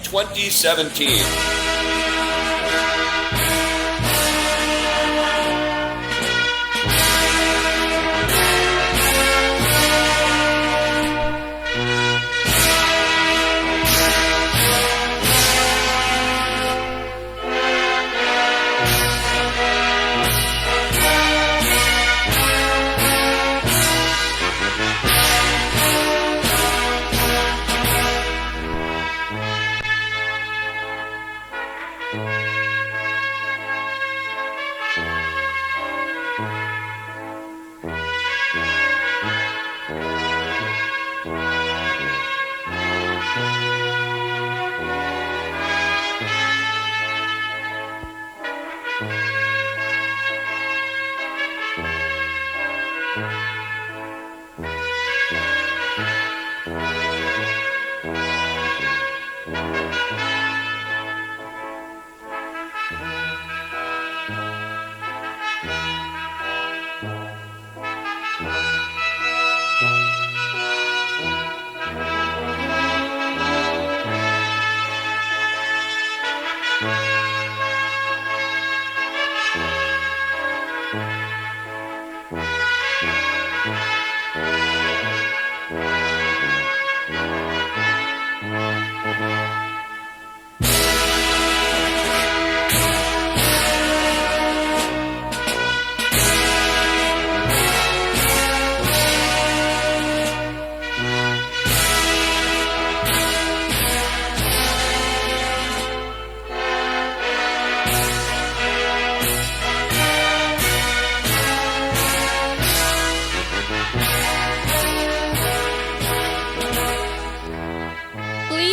2017.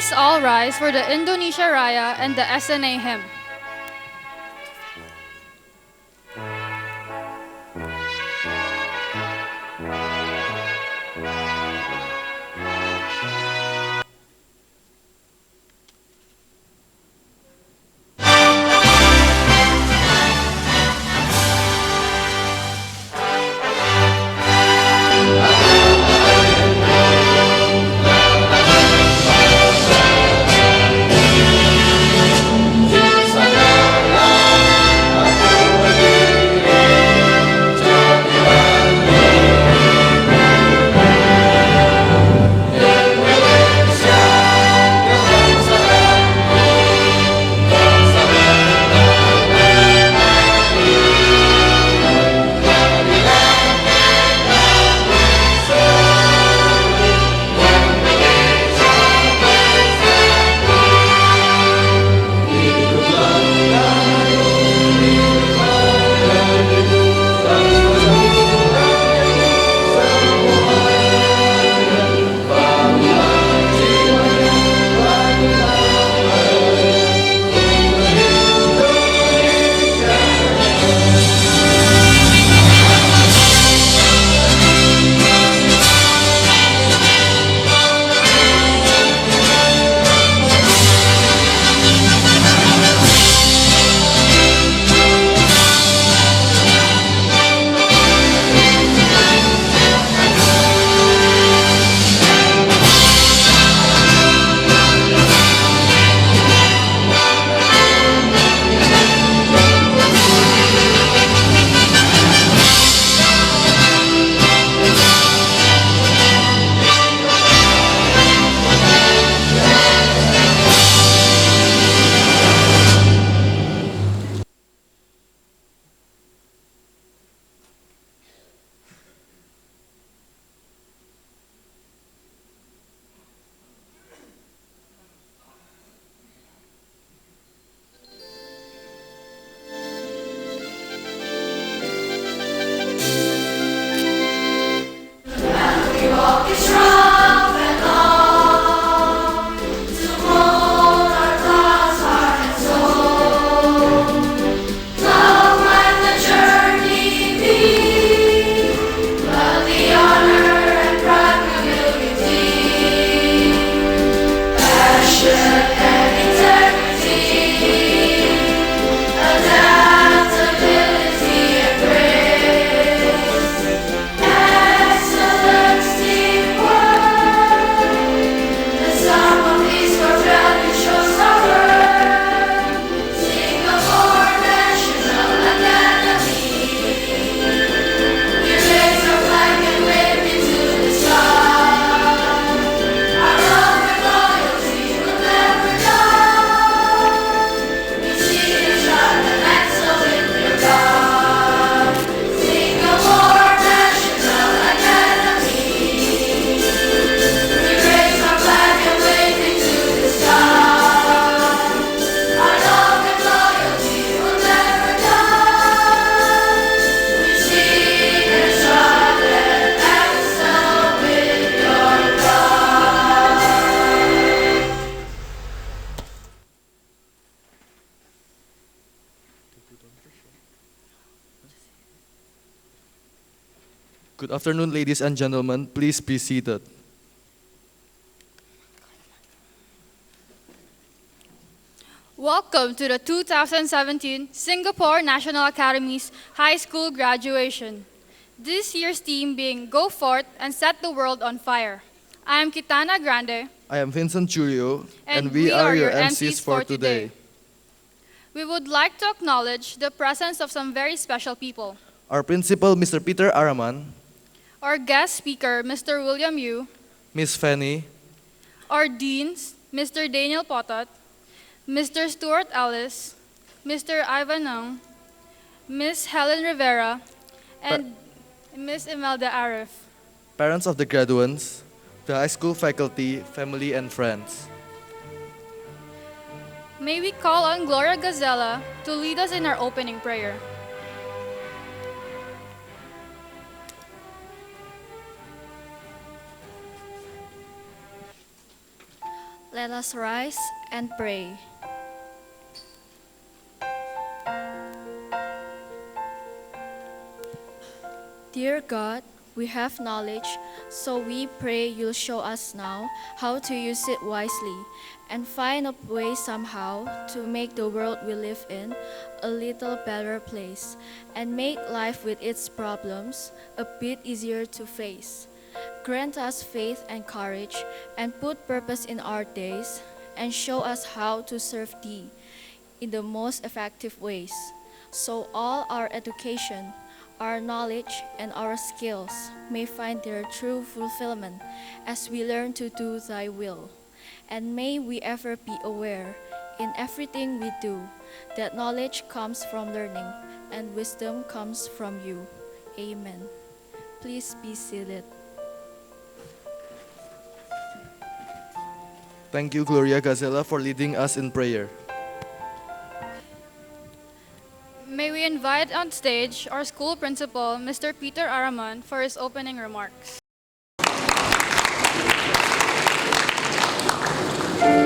Please all rise for the Indonesia Raya and the SNA hymn. Sa Good afternoon, ladies and gentlemen. Please be seated. Welcome to the 2017 Singapore National Academy's high school graduation. This year's theme being Go Forth and Set the World on Fire. I am Kitana Grande, I am Vincent Julio, and we we are are your your MCs MCs for for today. today. We would like to acknowledge the presence of some very special people. Our principal, Mr. Peter Araman, Our guest speaker, Mr. William Yu, Miss Fanny, our deans, Mr. Daniel Potot, Mr. Stuart Ellis, Mr. Ivan Nung, Miss Helen Rivera, and Miss Imelda Arif. parents of the graduates, the high school faculty, family, and friends. May we call on Gloria Gazella to lead us in our opening prayer. Let us rise and pray. Dear God, we have knowledge, so we pray you'll show us now how to use it wisely and find a way somehow to make the world we live in a little better place and make life with its problems a bit easier to face. Grant us faith and courage and put purpose in our days and show us how to serve Thee in the most effective ways. So all our education, our knowledge, and our skills may find their true fulfillment as we learn to do Thy will. And may we ever be aware in everything we do that knowledge comes from learning and wisdom comes from You. Amen. Please be seated. Thank you, Gloria Gazella, for leading us in prayer. May we invite on stage our school principal, Mr. Peter Araman, for his opening remarks. I'm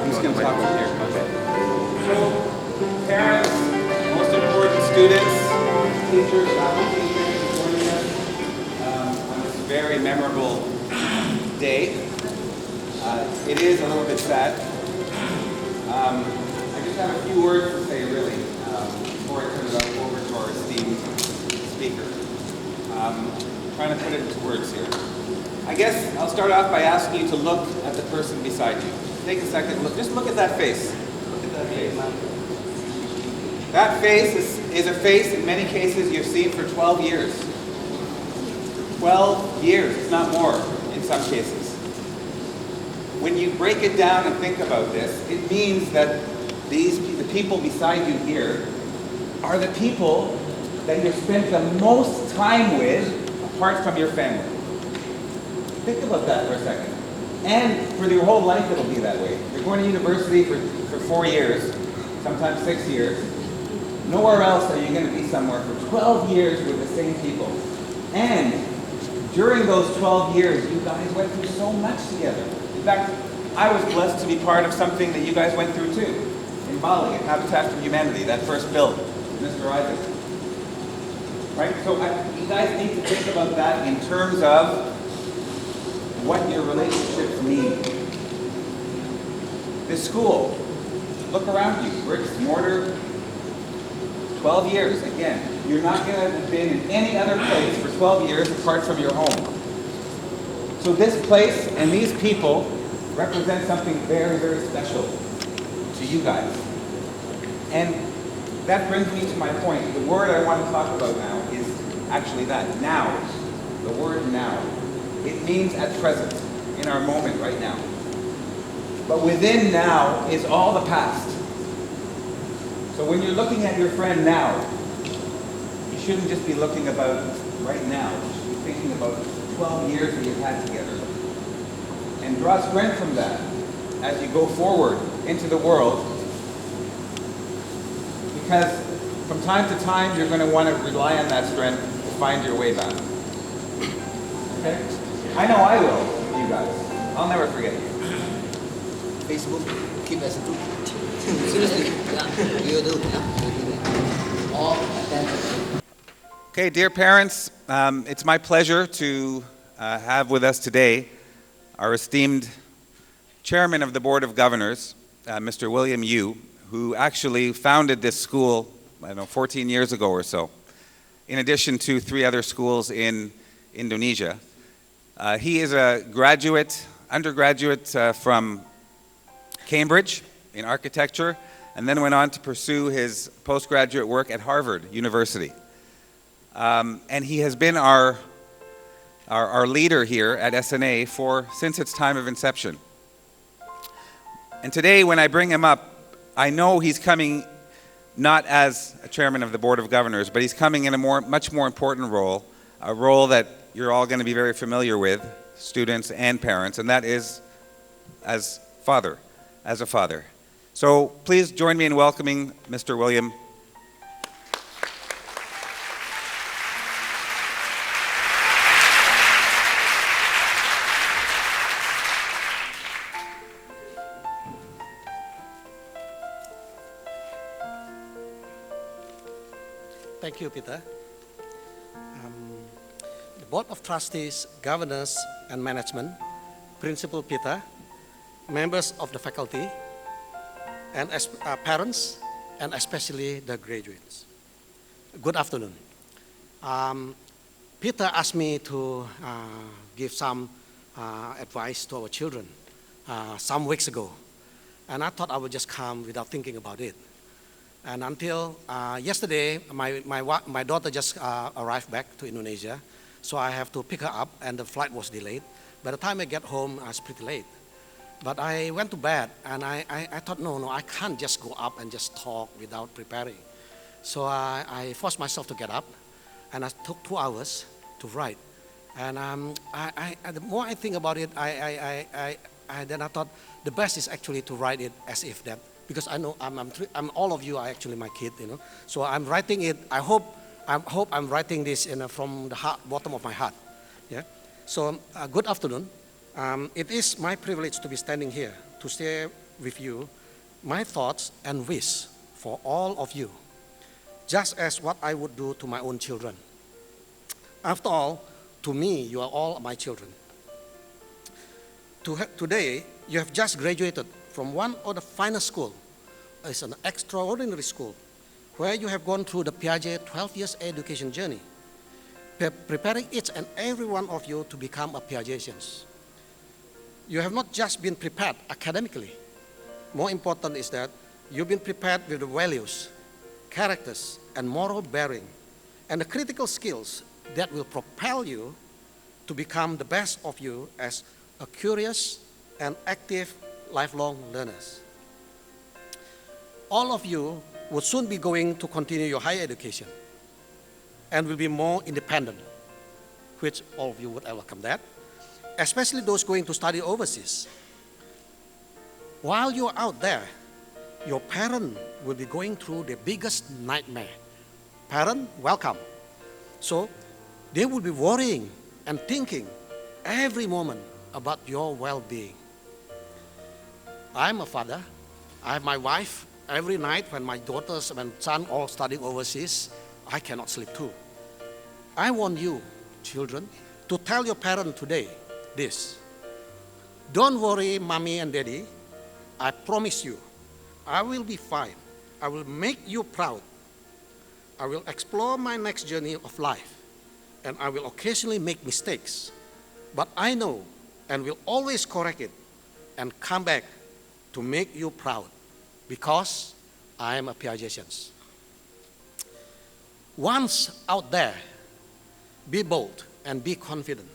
just going to talk from here. Okay. So, parents, most important students, teachers, faculty, thank you for joining us on this very memorable day. It is a little bit sad. I just have a few words to say, really, before I turn it over to our esteemed speaker. Trying to put it into words here. I guess I'll start off by asking you to look at the person beside you. Take a second, just look at that face. Look at that face. That face is a face, in many cases, you've seen for 12 years. 12 years, if not more, in some cases. When you break it down and think about this, it means that the people beside you here are the people that you've spent the most time with apart from your family. Think about that for a second. And for your whole life it'll be that way. You're going to university for 4 years, sometimes 6 years. Nowhere else are you going to be somewhere for 12 years with the same people. And during those 12 years, you guys went through so much together. In fact, I was blessed to be part of something that you guys went through too. In Bali, at Habitat for Humanity, that first build, Mr. Isaac. Right? So you guys need to think about that in terms of what your relationships mean. This school, look around you, bricks, mortar, 12 years, again. You're not going to have been in any other place for 12 years apart from your home. So this place and these people represent something very, very special to you guys. And that brings me to my point. The word I want to talk about now is actually that, now. The word now. It means at present, in our moment right now. But within now is all the past. So when you're looking at your friend now, you shouldn't just be looking about right now. You should be thinking about 12 years that you've had together. And draw strength from that as you go forward into the world. Because from time to time, you're going to want to rely on that strength to find your way back. Okay? I know I will, you guys. I'll never forget you. Facebook, keep as a group. Seriously, yeah, you do. Yeah. All attention. Okay, dear parents, it's my pleasure to have with us today our esteemed chairman of the Board of Governors, Mr. William Yu, who actually founded this school, 14 years ago or so, in addition to 3 other schools in Indonesia. He is a undergraduate from Cambridge in architecture, and then went on to pursue his postgraduate work at Harvard University. And he has been our leader here at SNA since its time of inception. And today, when I bring him up, I know he's coming not as a chairman of the Board of Governors, but he's coming in a much more important role, a role that you're all going to be very familiar with, students and parents, and that is as a father. So please join me in welcoming Mr. William. Thank you, Peter. The Board of Trustees, Governors and Management, Principal Peter, members of the faculty, and parents, and especially the graduates. Good afternoon. Peter asked me to give some advice to our children some weeks ago, and I thought I would just come without thinking about it. And until yesterday, my daughter just arrived back to Indonesia, so I have to pick her up, and the flight was delayed. By the time I get home, it's pretty late. But I went to bed, and I thought, no, I can't just go up and just talk without preparing. So I forced myself to get up, and I took 2 hours to write. And the more I think about it, then I thought the best is actually to write it as if that, because I know all of you are actually my kid, So I'm writing it. I hope I'm writing this from the bottom of my heart. Yeah. So good afternoon. It is my privilege to be standing here to share with you my thoughts and wish for all of you, just as what I would do to my own children. After all, to me, you are all my children. Today, you have just graduated from one of the finest schools. It's an extraordinary school where you have gone through the Piaget 12 years education journey, preparing each and every one of you to become a Piagetians. You have not just been prepared academically. More important is that you've been prepared with the values, characters, and moral bearing, and the critical skills that will propel you to become the best of you as a curious and active lifelong learners. All of you will soon be going to continue your higher education and will be more independent, which all of you would welcome that, especially those going to study overseas. While you're out there, your parent will be going through the biggest nightmare. Parent, welcome. So they will be worrying and thinking every moment about your well-being. I'm a father. I have my wife. Every night when my daughters and son all studying overseas, I cannot sleep too. I want you, children, to tell your parent today this. Don't worry, mommy and daddy. I promise you, I will be fine. I will make you proud. I will explore my next journey of life, and I will occasionally make mistakes. But I know and will always correct it and come back to make you proud, because I am a Piagetian. Once out there, be bold and be confident.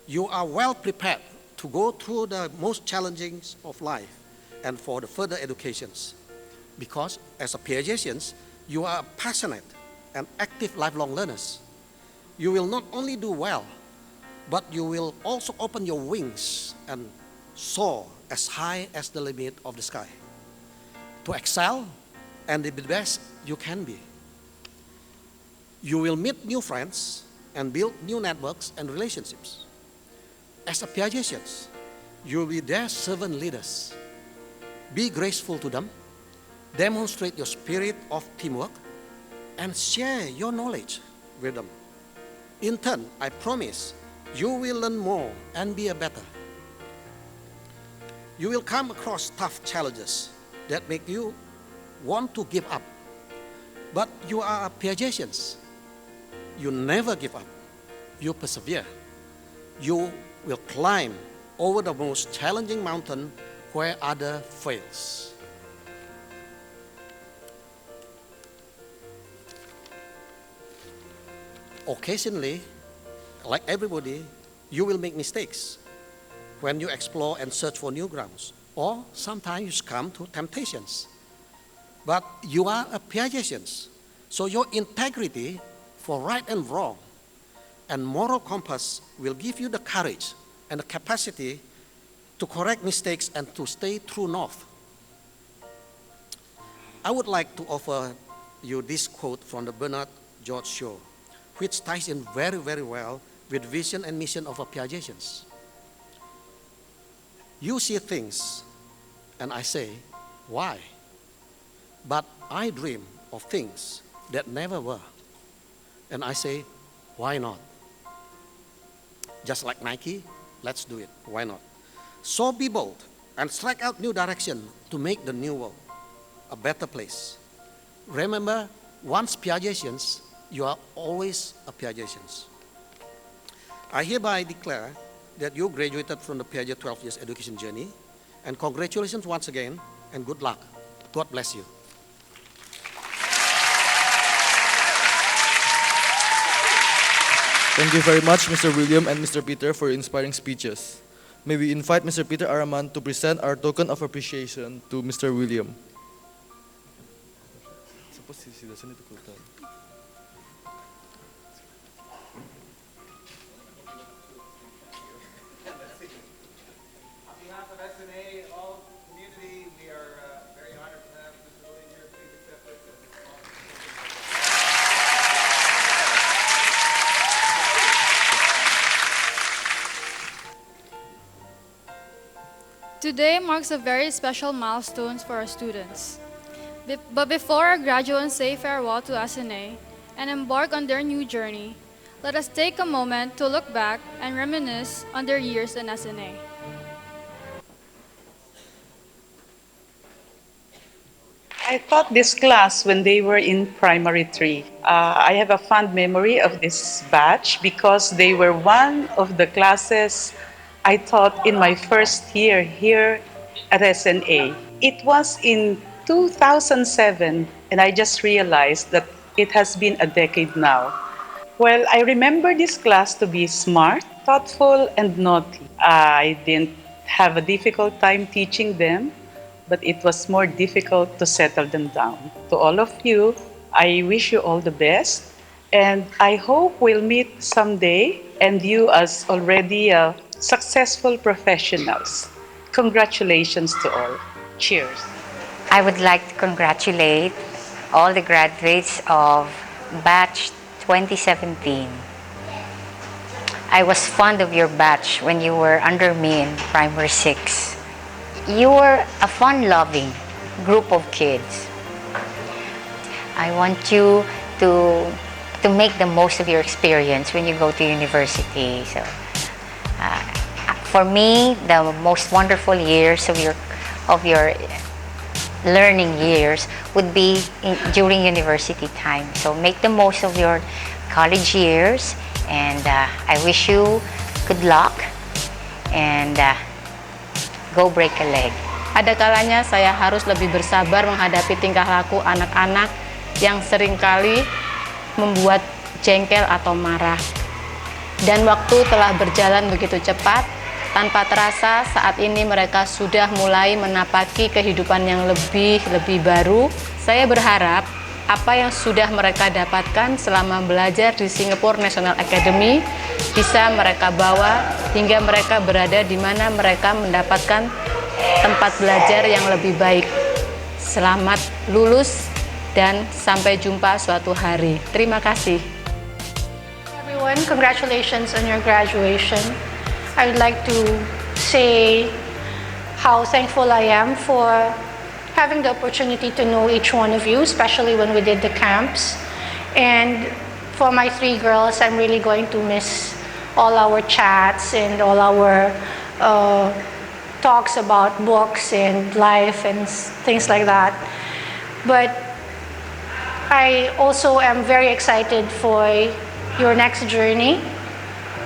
You are well prepared to go through the most challenging of life and for the further educations, because as a Piagetians, you are passionate and active lifelong learners. You will not only do well, but you will also open your wings and soar as high as the limit of the sky to excel and be the best you can be. You will meet new friends and build new networks and relationships. As a Piagetians, you will be their servant leaders. Be graceful to them demonstrate your spirit of teamwork, and share your knowledge with them. In turn, I promise you will learn more and be a better. You will come across tough challenges that make you want to give up. But you are a Piagetians. You never give up. You persevere. You will climb over the most challenging mountain where other fails. Occasionally, like everybody, you will make mistakes when you explore and search for new grounds, or sometimes you succumb to temptations. But you are a Piagetians, so your integrity for right and wrong and moral compass will give you the courage and the capacity to correct mistakes and to stay true north. I would like to offer you this quote from the Bernard George Shaw, which ties in very, very well with vision and mission of a Piagetians. You see things, and I say, why? But I dream of things that never were. And I say, why not? Just like Nike, let's do it. Why not? So be bold and strike out new direction to make the new world a better place. Remember, once Piagetians, you are always a Piagetians. I hereby declare that you graduated from the Piaget 12 years education journey, and congratulations once again, and good luck. God bless you. Thank you very much, Mr. William and Mr. Peter, for your inspiring speeches. May we invite Mr. Peter Araman to present our token of appreciation to Mr. William. On behalf of SNA, all community, we are very honored to have Mr. William here. Please accept this as a small. Today marks a very special milestone for our students. But before our graduates say farewell to SNA and embark on their new journey, let us take a moment to look back and reminisce on their years in SNA. I taught this class when they were in primary 3. I have a fond memory of this batch because they were one of the classes I taught in my first year here at SNA. It was in 2007, and I just realized that it has been a decade now. Well, I remember this class to be smart, thoughtful, and naughty. I didn't have a difficult time teaching them, but it was more difficult to settle them down. To all of you, I wish you all the best, and I hope we'll meet someday, and you as already successful professionals. Congratulations to all. Cheers. I would like to congratulate all the graduates of batch 2017. I was fond of your batch when you were under me in primary 6. You were a fun-loving group of kids. I want you to make the most of your experience when you go to university. So, for me, the most wonderful years of your learning years would be during university time. So make the most of your college years, and I wish you good luck, and go break a leg. Ada kalanya saya harus lebih bersabar menghadapi tingkah laku anak-anak yang seringkali membuat jengkel atau marah. Dan waktu telah berjalan begitu cepat, tanpa terasa saat ini mereka sudah mulai menapaki kehidupan yang lebih baru. Saya berharap apa yang sudah mereka dapatkan selama belajar di Singapore National Academy bisa mereka bawa hingga mereka berada di mana mereka mendapatkan tempat belajar yang lebih baik. Selamat lulus dan sampai jumpa suatu hari. Terima kasih. Everyone, congratulations on your graduation. I would like to say how thankful I am for having the opportunity to know each one of you, especially when we did the camps. And for my 3 girls, I'm really going to miss all our chats and all our talks about books and life and things like that. But I also am very excited for your next journey.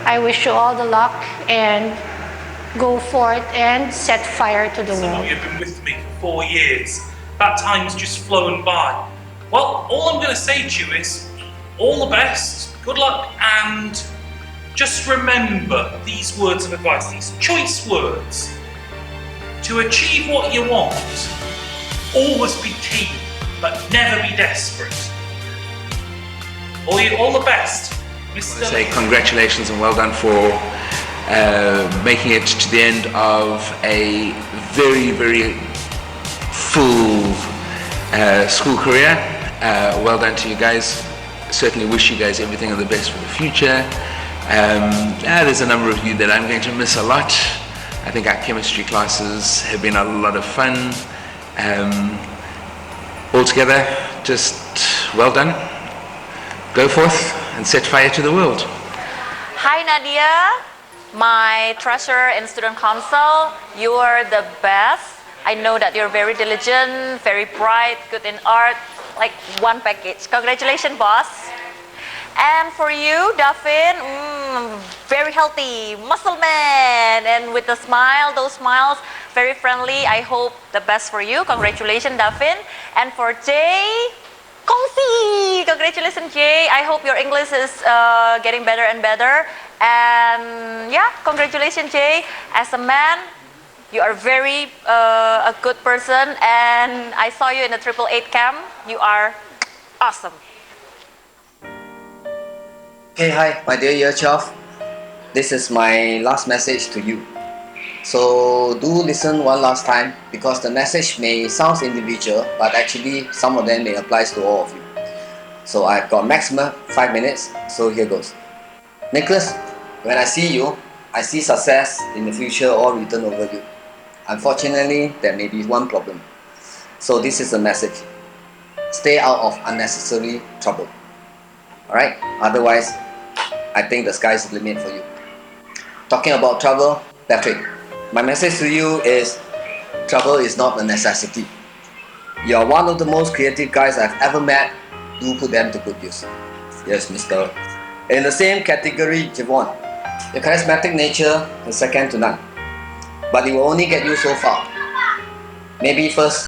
I wish you all the luck and go forth and set fire to the world. You've been with me for 4 years. That time's just flown by. Well, all I'm going to say to you is all the best, good luck, and just remember these words of advice, these choice words. To achieve what you want, always be keen, but never be desperate. All the best, Mr. I say congratulations and well done for making it to the end of a very, very full school career. Well done to you guys. Certainly wish you guys everything of the best for the future. There's a number of you that I'm going to miss a lot. I think our chemistry classes have been a lot of fun. Altogether, just well done. Go forth and set fire to the world. Hi Nadia, my treasurer in student council. You are the best. I know that you're very diligent, very bright, good in art, like one package. Congratulations, boss. And for you, Davin, very healthy, muscle man, and with a smile, those smiles, very friendly. I hope the best for you. Congratulations, Davin. And for Jay, Kongsi, congratulations, Jay. I hope your English is getting better and better. And yeah, congratulations, Jay. As a man, you are very a good person, and I saw you in the 888 camp. You are awesome. Okay, hi, my dear year 12. This is my last message to you. So do listen one last time, because the message may sound individual, but actually some of them may apply to all of you. So I've got maximum 5 minutes, so here goes. Nicholas, when I see you, I see success in the future all written over you. Unfortunately, there may be one problem. So this is the message. Stay out of unnecessary trouble. Alright? Otherwise, I think the sky is the limit for you. Talking about trouble, Patrick, my message to you is trouble is not a necessity. You are one of the most creative guys I've ever met. Do put them to good use. Yes, mister. In the same category, Javon, your charismatic nature is second to none. But it will only get you so far. Maybe first